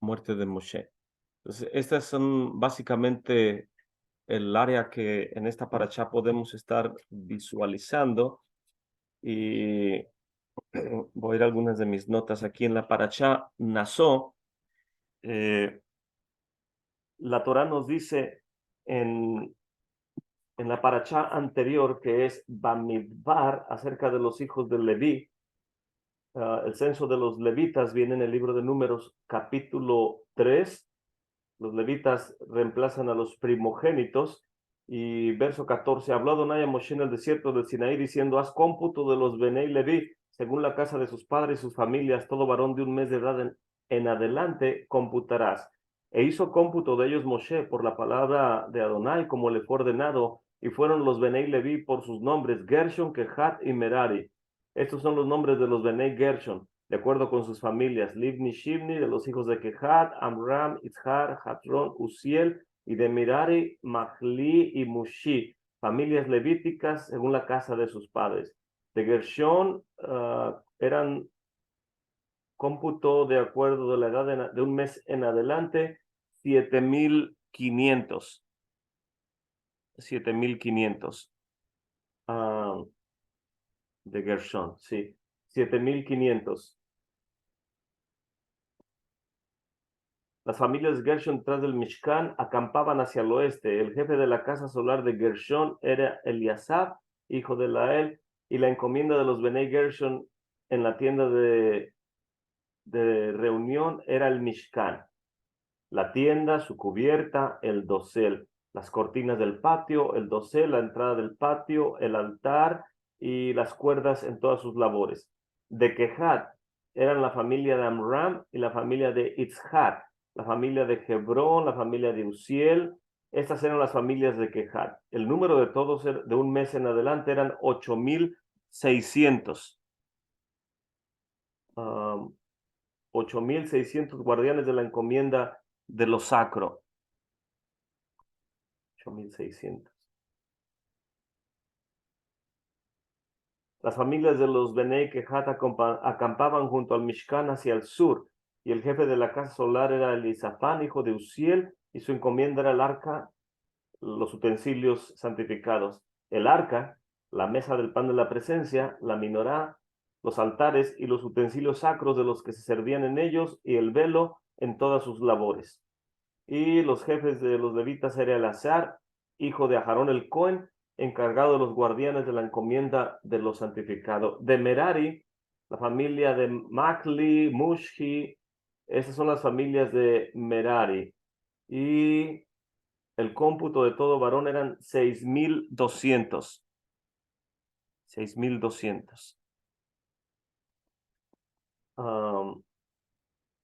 Muerte de Moshe. Entonces, estas son básicamente el área que en esta paracha podemos estar visualizando y voy a ir a algunas de mis notas aquí en la paracha Naso. La Torá nos dice en, en la paracha anterior que es Bamidbar acerca de los hijos de Leví. El censo de los levitas viene en el libro de Números capítulo 3. Los levitas reemplazan a los primogénitos. Y verso 14, habló Adonai a Moshe en el desierto del Sinaí diciendo, haz cómputo de los Benei Leví, según la casa de sus padres y sus familias, todo varón de un mes de edad en adelante computarás. E hizo cómputo de ellos Moshe por la palabra de Adonai, como le fue ordenado, y fueron los Benei Leví por sus nombres, Gershon, Kehat y Merari. Estos son los nombres de los Benei Gershon, de acuerdo con sus familias, Livni, Shivni, de los hijos de Kehat, Amram, Izhar, Hatron, Uziel, y de Merari, Mahli y Mushi, familias levíticas según la casa de sus padres. De Gershon eran cómputo de acuerdo de la edad de un mes en adelante, 7,500. 7,500 de Gershon, sí, 7,500. Las familias Gershon tras del Mishkan acampaban hacia el oeste. El jefe de la casa solar de Gershon era Eliasab, hijo de Lael, y la encomienda de los Benei Gershon en la tienda de reunión era el Mishkan. La tienda, su cubierta, el dosel, las cortinas del patio, el dosel, la entrada del patio, el altar y las cuerdas en todas sus labores. De Kehat eran la familia de Amram y la familia de Itzhar, la familia de Hebrón, la familia de Uziel. Estas eran las familias de Kehat. El número de todos de un mes en adelante eran 8,600. 8,600 guardianes de la encomienda de lo sacro. 8,600. Las familias de los Benei Kehat acampaban junto al Mishkan hacia el sur, y el jefe de la casa solar era Elisafán, hijo de Uziel, y su encomienda era el arca, los utensilios santificados. El arca, la mesa del pan de la presencia, la minorá, los altares y los utensilios sacros de los que se servían en ellos, y el velo en todas sus labores. Y los jefes de los levitas era Eleazar, hijo de Aharón el Cohen, encargado de los guardianes de la encomienda de lo santificado. De Merari, la familia de Machli, Mushi, esas son las familias de Merari. Y el cómputo de todo varón eran 6,200. 6,200.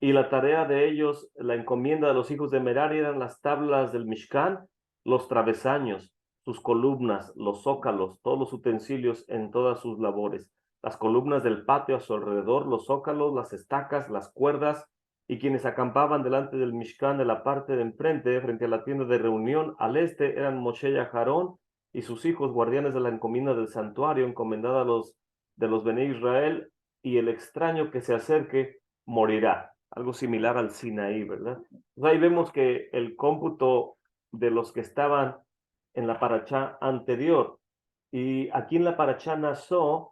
Y la tarea de ellos, la encomienda de los hijos de Merari eran las tablas del Mishkan, los travesaños, sus columnas, los zócalos, todos los utensilios en todas sus labores, las columnas del patio a su alrededor, los zócalos, las estacas, las cuerdas, y quienes acampaban delante del Mishkan de la parte de enfrente, frente a la tienda de reunión, al este eran Moshe y Aarón y sus hijos, guardianes de la encomienda del santuario, encomendada a los de los Bene Israel, y el extraño que se acerque morirá. Algo similar al Sinaí, ¿verdad? Ahí vemos que el cómputo de los que estaban en la parachá anterior, y aquí en la parachá Naso,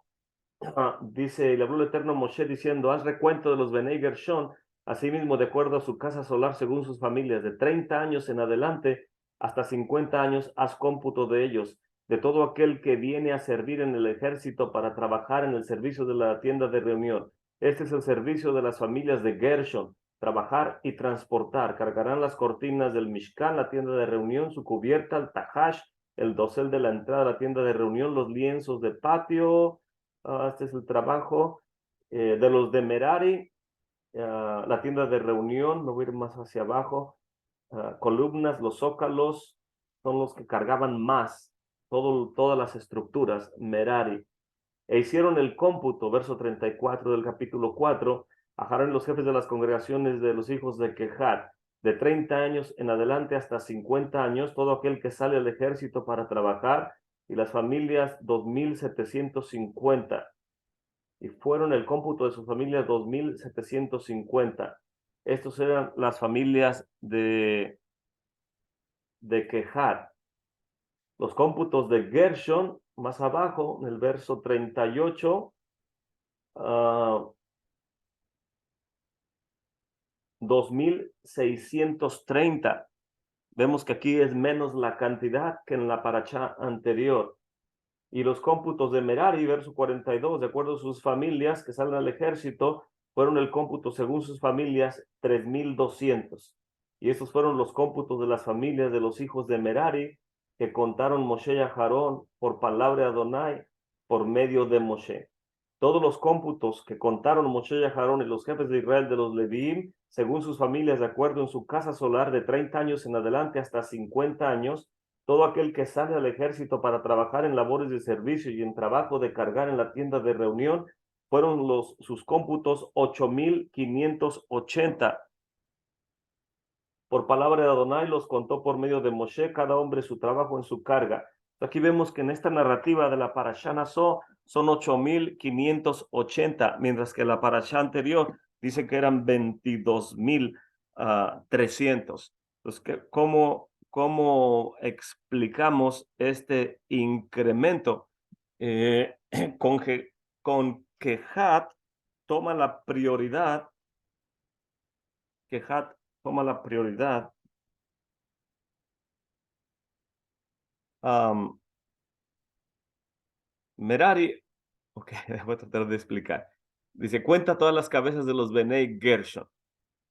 dice, le habló el Eterno Moshe diciendo, haz recuento de los Benei Gershon, asimismo de acuerdo a su casa solar según sus familias, de 30 años en adelante hasta 50 años, haz cómputo de ellos, de todo aquel que viene a servir en el ejército para trabajar en el servicio de la tienda de reunión. Este es el servicio de las familias de Gershon, trabajar y transportar. Cargarán las cortinas del Mishkan, la tienda de reunión, su cubierta, el tahash, el dosel de la entrada a la tienda de reunión, los lienzos de patio. Este es el trabajo de los de Merari, la tienda de reunión, me voy a ir más hacia abajo, columnas, los zócalos, son los que cargaban más, todas las estructuras, Merari. E hicieron el cómputo, verso 34 del capítulo 4, Ajarón los jefes de las congregaciones de los hijos de Kehat, de 30 años en adelante hasta 50 años, todo aquel que sale al ejército para trabajar, y las familias 2,750. Y fueron el cómputo de sus familias 2,750. Estos eran las familias de Kehat. Los cómputos de Gershon, más abajo, en el verso 38, 2,630. Vemos que aquí es menos la cantidad que en la parachá anterior. Y los cómputos de Merari, verso 42, de acuerdo a sus familias que salen al ejército, fueron el cómputo según sus familias 3,200. Y estos fueron los cómputos de las familias de los hijos de Merari que contaron Moshe y Aarón por palabra de Adonai por medio de Moshe. Todos los cómputos que contaron Moshe y Aarón y los jefes de Israel de los Levíim, según sus familias, de acuerdo en su casa solar, de 30 años en adelante hasta 50 años, todo aquel que sale al ejército para trabajar en labores de servicio y en trabajo de cargar en la tienda de reunión, fueron sus cómputos 8,580. Por palabra de Adonai los contó por medio de Moshe, cada hombre su trabajo en su carga. Aquí vemos que en esta narrativa de la parashá Naso son 8,580, mientras que la parashá anterior dice que eran 22,300. Entonces, ¿cómo explicamos este incremento? Con Kehat toma la prioridad, Kehat toma la prioridad. Merari, ok, voy a tratar de explicar. Dice, cuenta todas las cabezas de los Benei Gershon,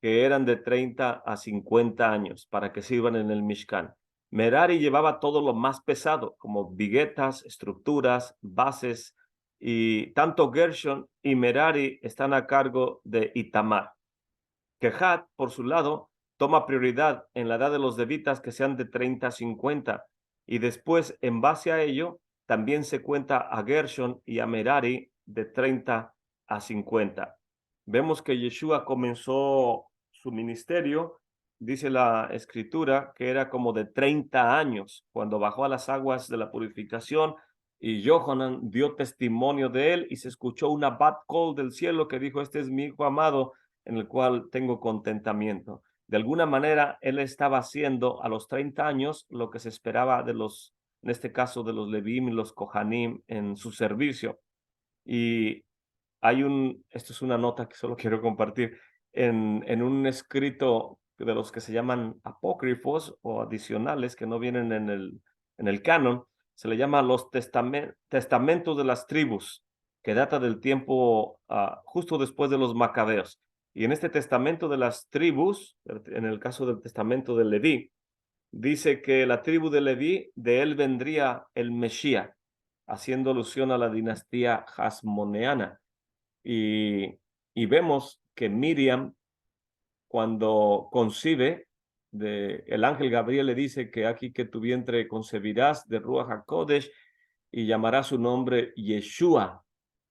que eran de 30 a 50 años, para que sirvan en el Mishkan. Merari llevaba todo lo más pesado, como viguetas, estructuras, bases, y tanto Gershon y Merari están a cargo de Itamar. Kehat, por su lado, toma prioridad en la edad de los levitas que sean de 30 a 50, y después, en base a ello, también se cuenta a Gershon y a Merari de 30 a 50. Vemos que Yeshua comenzó su ministerio, dice la escritura, que era como de 30 años cuando bajó a las aguas de la purificación, y Johanan dio testimonio de él, y se escuchó una bat call del cielo que dijo, este es mi hijo amado, en el cual tengo contentamiento. De alguna manera, él estaba haciendo a los 30 años lo que se esperaba de los, en este caso, de los Levim y los Kohanim en su servicio. Y esto es una nota que solo quiero compartir, en un escrito de los que se llaman apócrifos o adicionales que no vienen en el canon, se le llama los testamentos de las tribus, que data del tiempo justo después de los macabeos. Y en este testamento de las tribus, en el caso del testamento de Leví, dice que la tribu de Leví, de él vendría el Mesías, haciendo alusión a la dinastía hasmoneana. Y vemos que Miriam, cuando concibe, el ángel Gabriel le dice que aquí que tu vientre concebirás de Ruach HaKodesh y llamará su nombre Yeshua,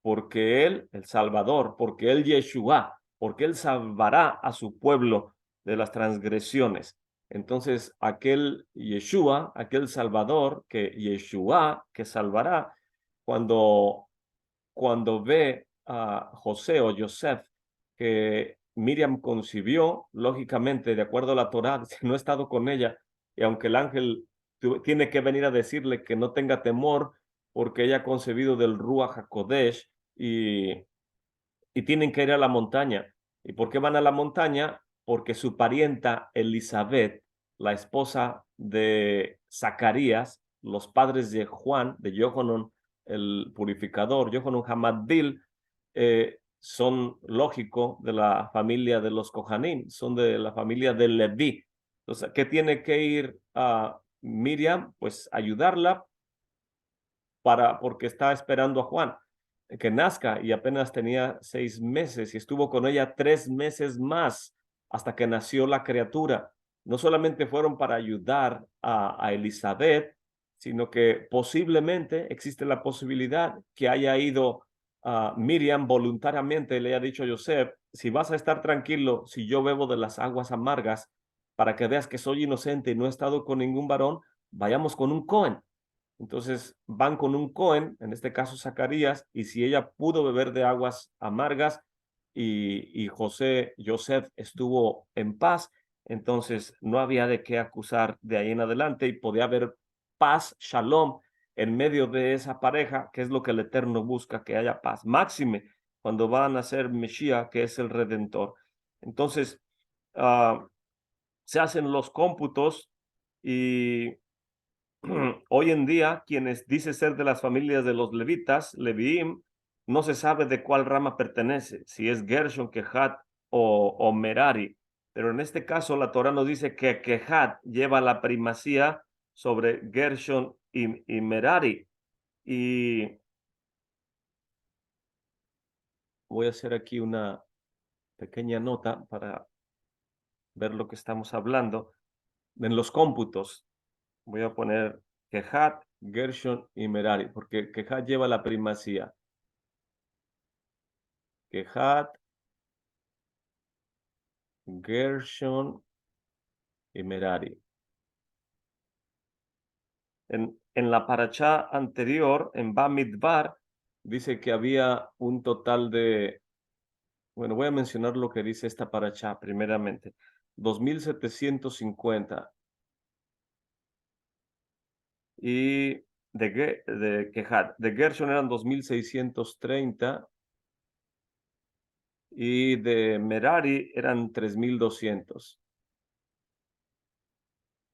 porque él, el Salvador, porque él Yeshua, porque él salvará a su pueblo de las transgresiones. Entonces, aquel Yeshua, aquel Salvador, que Yeshua, que salvará, cuando, cuando ve a José o Joseph, que Miriam concibió, lógicamente, de acuerdo a la Torá, no he estado con ella, y aunque el ángel tiene que venir a decirle que no tenga temor, porque ella ha concebido del Ruach HaKodesh, y tienen que ir a la montaña. ¿Y por qué van a la montaña? Porque su parienta Elizabeth, la esposa de Zacarías, los padres de Juan, de Yohanan el purificador, Yohanan Hamaddil, son lógico de la familia de los Kohanim, son de la familia de Leví. Entonces, ¿qué tiene que ir a Miriam? Pues ayudarla porque está esperando a Juan que nazca, y apenas tenía 6 meses y estuvo con ella 3 meses más hasta que nació la criatura. No solamente fueron para ayudar a Elizabeth, sino que posiblemente existe la posibilidad que haya ido Miriam voluntariamente, le haya dicho a Joseph, si vas a estar tranquilo, si yo bebo de las aguas amargas, para que veas que soy inocente y no he estado con ningún varón, vayamos con un Cohen. Entonces van con un Cohen, en este caso Zacarías, y si ella pudo beber de aguas amargas y Joseph estuvo en paz, entonces no había de qué acusar de ahí en adelante y podía haber paz, shalom, en medio de esa pareja, que es lo que el Eterno busca, que haya paz. Máxime cuando van a ser Mesías, que es el Redentor. Entonces, se hacen los cómputos y hoy en día, quienes dicen ser de las familias de los levitas, Leviim, no se sabe de cuál rama pertenece, si es Gershon, Kehat o Merari. Pero en este caso, la Torah nos dice que Kehat lleva la primacía sobre Gershon y Merari. Y voy a hacer aquí una pequeña nota para ver lo que estamos hablando. En los cómputos, voy a poner Kehat, Gershon y Merari, porque Kehat lleva la primacía. Kehat, Gershon y Merari. En la parachá anterior, en Bamidbar, dice que había un total de, bueno, voy a mencionar lo que dice esta parachá primeramente, 2750. Y de Gershon eran 2630 y de Merari eran 3200.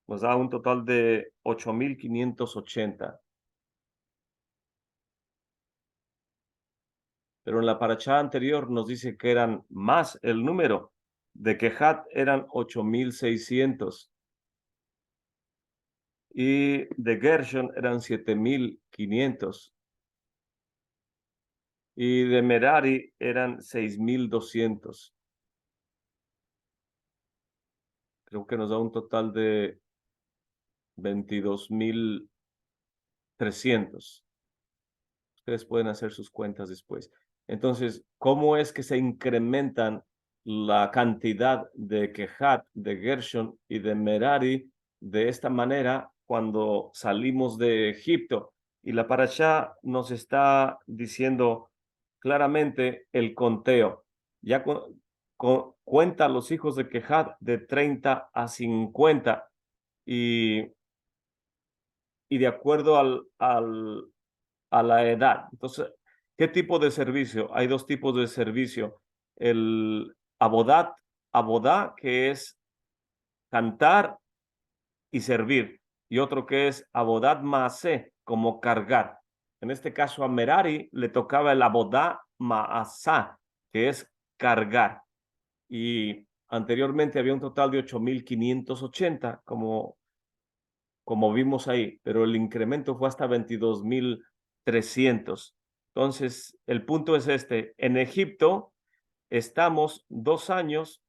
Nos da un total de 8580. Pero en la parachá anterior nos dice que eran más el número. De Kehat eran 8600 y de Gershon eran 7500 y de Merari eran 6200. Creo que nos da un total de 22300. Ustedes pueden hacer sus cuentas después. Entonces, ¿cómo es que se incrementan la cantidad de Kehat, de Gershon y de Merari de esta manera cuando salimos de Egipto? Y la parashá nos está diciendo claramente el conteo. Ya cuenta a los hijos de Kehat de 30 a 50 y, y de acuerdo a la edad. Entonces, ¿qué tipo de servicio? Hay dos tipos de servicio. El abodá, que es cantar y servir, y otro que es abodat maaseh, como cargar. en este caso a Merari, le tocaba el Abodá Maasá, que es cargar. Y anteriormente había un total de 8,580, como vimos ahí, pero el incremento fue hasta 22,300. Entonces, el punto es este: en Egipto estamos 2 años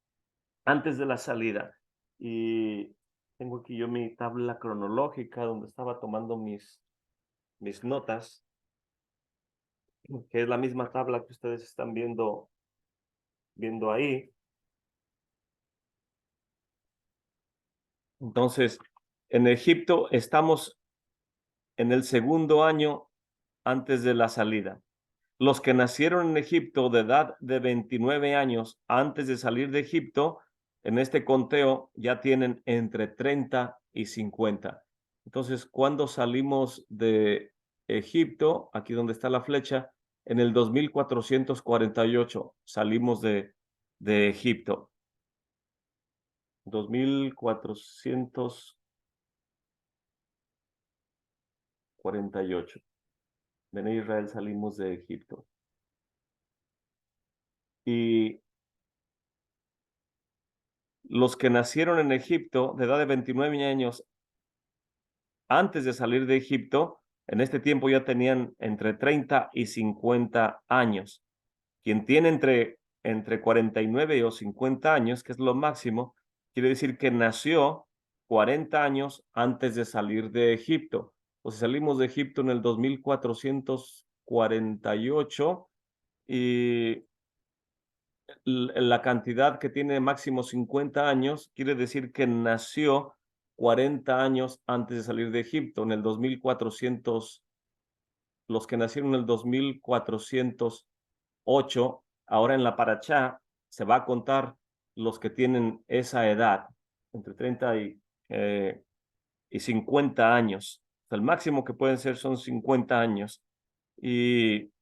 antes de la salida. Y tengo aquí yo mi tabla cronológica donde estaba tomando mis notas, que es la misma tabla que ustedes están viendo ahí. Entonces, en Egipto estamos en el segundo año antes de la salida. Los que nacieron en Egipto de edad de 29 años antes de salir de Egipto, en este conteo ya tienen entre 30 y 50. Entonces, cuando salimos de Egipto, aquí donde está la flecha, en el 2448 salimos de Egipto. 2448. Bene Israel salimos de Egipto. Y los que nacieron en Egipto de edad de 29 años antes de salir de Egipto, en este tiempo ya tenían entre 30 y 50 años. Quien tiene entre 49 o 50 años, que es lo máximo, quiere decir que nació 40 años antes de salir de Egipto. O sea, salimos de Egipto en el 2448 y la cantidad que tiene máximo 50 años quiere decir que nació 40 años antes de salir de Egipto, en el 2400. Los que nacieron en el 2408, ahora en la Parashá se va a contar los que tienen esa edad, entre 30 y 50 años. O sea, el máximo que pueden ser son 50 años. Y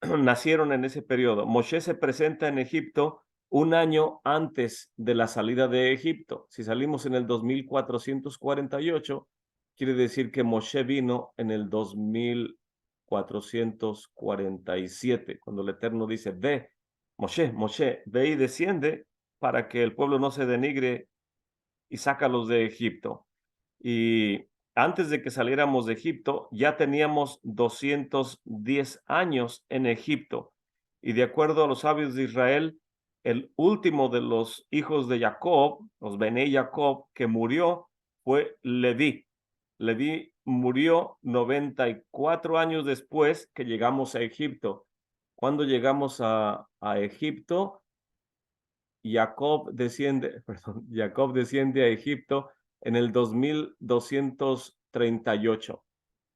nacieron en ese periodo. Moshe se presenta en Egipto un año antes de la salida de Egipto. Si salimos en el 2448, quiere decir que Moshe vino en el 2447, cuando el Eterno dice: ve, Moshe, ve y desciende para que el pueblo no se denigre y sácalos de Egipto. Y antes de que saliéramos de Egipto, ya teníamos 210 años en Egipto. Y de acuerdo a los sabios de Israel, el último de los hijos de Jacob, los Bené Jacob, que murió fue Leví. Leví murió 94 años después que llegamos a Egipto. Cuando llegamos a Egipto, Jacob desciende, Jacob desciende a Egipto en el 2238.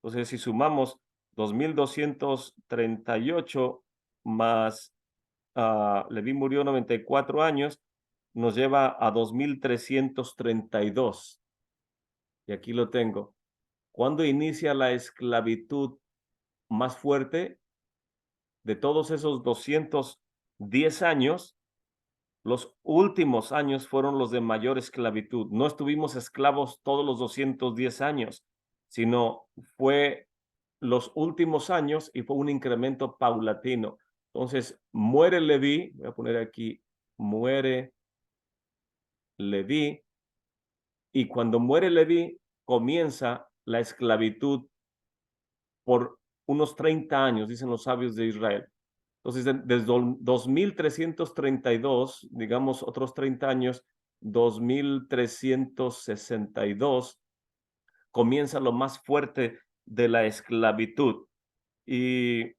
Entonces, si sumamos 2238 más Leví murió 94 años, nos lleva a 2332. Y aquí lo tengo. ¿Cuándo inicia la esclavitud más fuerte? De todos esos 210 años, los últimos años fueron los de mayor esclavitud. No estuvimos esclavos todos los 210 años, sino fue los últimos años y fue un incremento paulatino. Entonces, muere Leví, voy a poner aquí, muere Leví, y cuando muere Leví, comienza la esclavitud por unos 30 años, dicen los sabios de Israel. Entonces, desde 2332, digamos otros 30 años, 2362, comienza lo más fuerte de la esclavitud. Y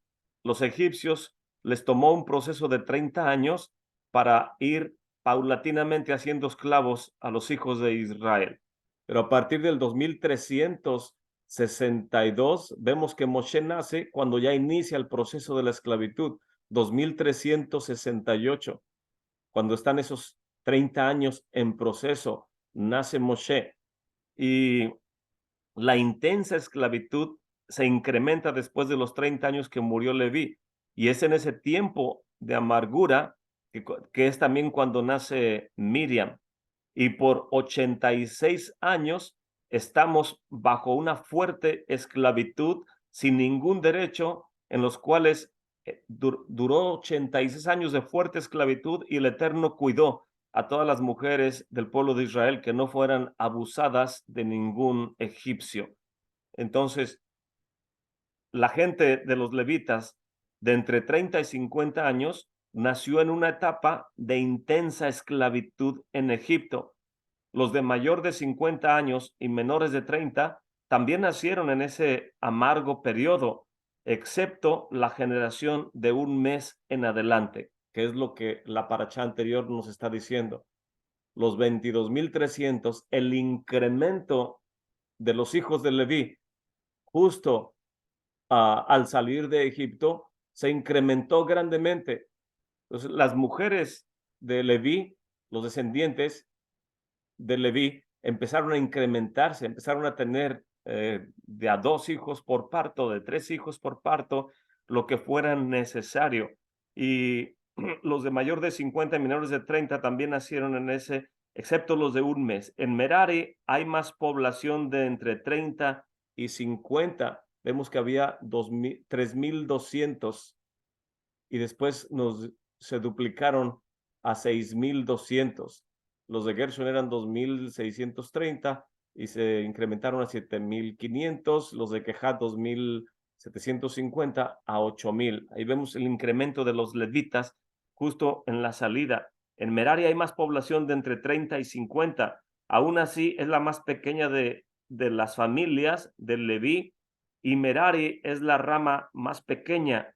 los egipcios les tomó un proceso de 30 años para ir paulatinamente haciendo esclavos a los hijos de Israel. Pero a partir del 2362, vemos que Moshe nace cuando ya inicia el proceso de la esclavitud. 2368, cuando están esos 30 años en proceso, nace Moshe. Y la intensa esclavitud se incrementa después de los 30 años que murió Leví. Y es en ese tiempo de amargura que es también cuando nace Miriam. Y por 86 años estamos bajo una fuerte esclavitud sin ningún derecho, en los cuales duró 86 años de fuerte esclavitud y el Eterno cuidó a todas las mujeres del pueblo de Israel que no fueran abusadas de ningún egipcio. Entonces, la gente de los levitas de entre 30 y 50 años nació en una etapa de intensa esclavitud en Egipto. Los de mayor de 50 años y menores de 30 también nacieron en ese amargo periodo, excepto la generación de un mes en adelante, que es lo que la paracha anterior nos está diciendo. Los 22.300, el incremento de los hijos de Leví, justo al salir de Egipto, se incrementó grandemente. Entonces, las mujeres de Leví, los descendientes de Leví, empezaron a incrementarse, empezaron a tener de a 2 hijos por parto, de 3 hijos por parto, lo que fuera necesario. Y los de mayor de 50 y menores de 30 también nacieron en ese, excepto los de un mes. En Merari hay más población de entre 30 y 50. Vemos que había 3.200 y después se duplicaron a 6.200. Los de Gershon eran 2.630 y se incrementaron a 7.500. Los de Kehat 2.750 a 8.000. Ahí vemos el incremento de los levitas justo en la salida. En Merari hay más población de entre 30 y 50. Aún así es la más pequeña de las familias del Leví y Merari es la rama más pequeña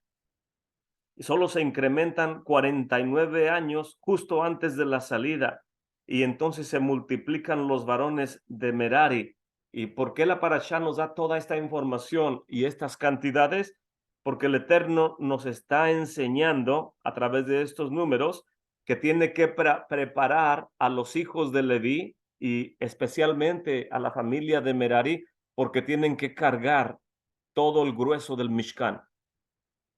y solo se incrementan 49 años justo antes de la salida y entonces se multiplican los varones de Merari. ¿Y por qué la Parashá nos da toda esta información y estas cantidades? Porque el Eterno nos está enseñando a través de estos números que tiene que preparar a los hijos de Leví y especialmente a la familia de Merari porque tienen que cargar todo el grueso del Mishkan.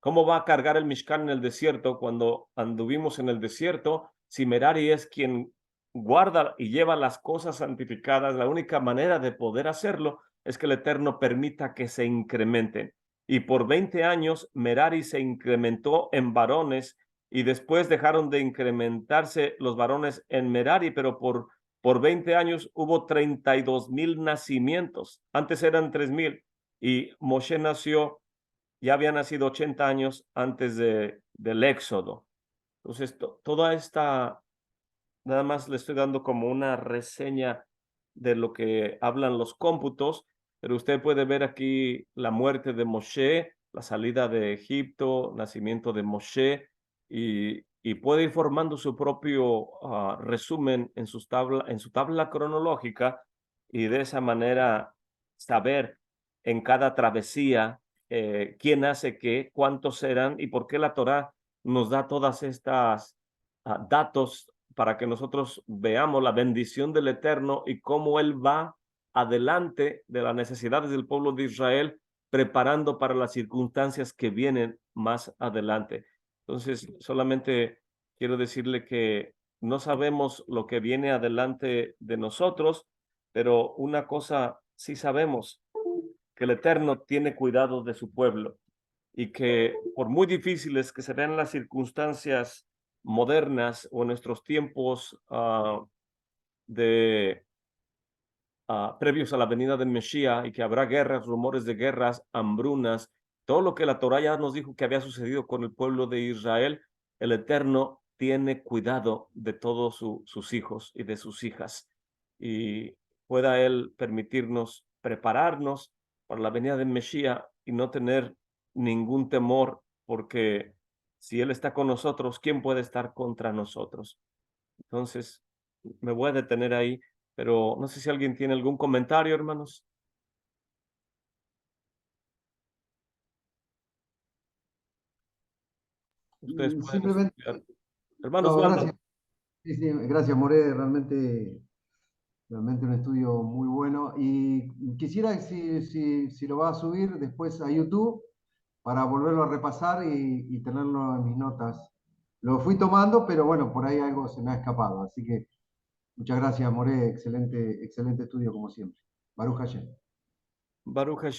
¿Cómo va a cargar el Mishkan en el desierto cuando anduvimos en el desierto? Si Merari es quien guarda y lleva las cosas santificadas, la única manera de poder hacerlo es que el Eterno permita que se incrementen. Y por 20 años Merari se incrementó en varones y después dejaron de incrementarse los varones en Merari, pero por 20 años hubo 32.000 nacimientos. Antes eran 3.000 y Moshe nació, ya había nacido 80 años antes del Éxodo. Entonces, toda esta, nada más le estoy dando como una reseña de lo que hablan los cómputos, pero usted puede ver aquí la muerte de Moshe, la salida de Egipto, nacimiento de Moshe, y puede ir formando su propio resumen en en su tabla cronológica, y de esa manera saber en cada travesía quién hace qué, cuántos eran y por qué la Torá nos da todas estas datos para que nosotros veamos la bendición del Eterno y cómo Él va adelante de las necesidades del pueblo de Israel, preparando para las circunstancias que vienen más adelante. Entonces, solamente quiero decirle que no sabemos lo que viene adelante de nosotros, pero una cosa sí sabemos, que el Eterno tiene cuidado de su pueblo y que por muy difíciles que se vean las circunstancias modernas o en nuestros tiempos de previos a la venida del Mesías y que habrá guerras, rumores de guerras, hambrunas, todo lo que la Torá ya nos dijo que había sucedido con el pueblo de Israel, el Eterno tiene cuidado de todos sus hijos y de sus hijas y pueda Él permitirnos prepararnos para la venida del Mesías y no tener ningún temor porque si Él está con nosotros, ¿quién puede estar contra nosotros? Entonces, me voy a detener ahí, pero no sé si alguien tiene algún comentario, hermanos. Ustedes pueden estudiar. Simplemente, Hermano no, gracias. Osvaldo, Sí, sí, gracias, More, realmente un estudio muy bueno. Y quisiera, si lo va a subir después a YouTube, para volverlo a repasar y tenerlo en mis notas. Lo fui tomando, pero bueno, por ahí algo se me ha escapado. Así que muchas gracias, More, excelente, excelente estudio como siempre. Baruch Hashem. Baruch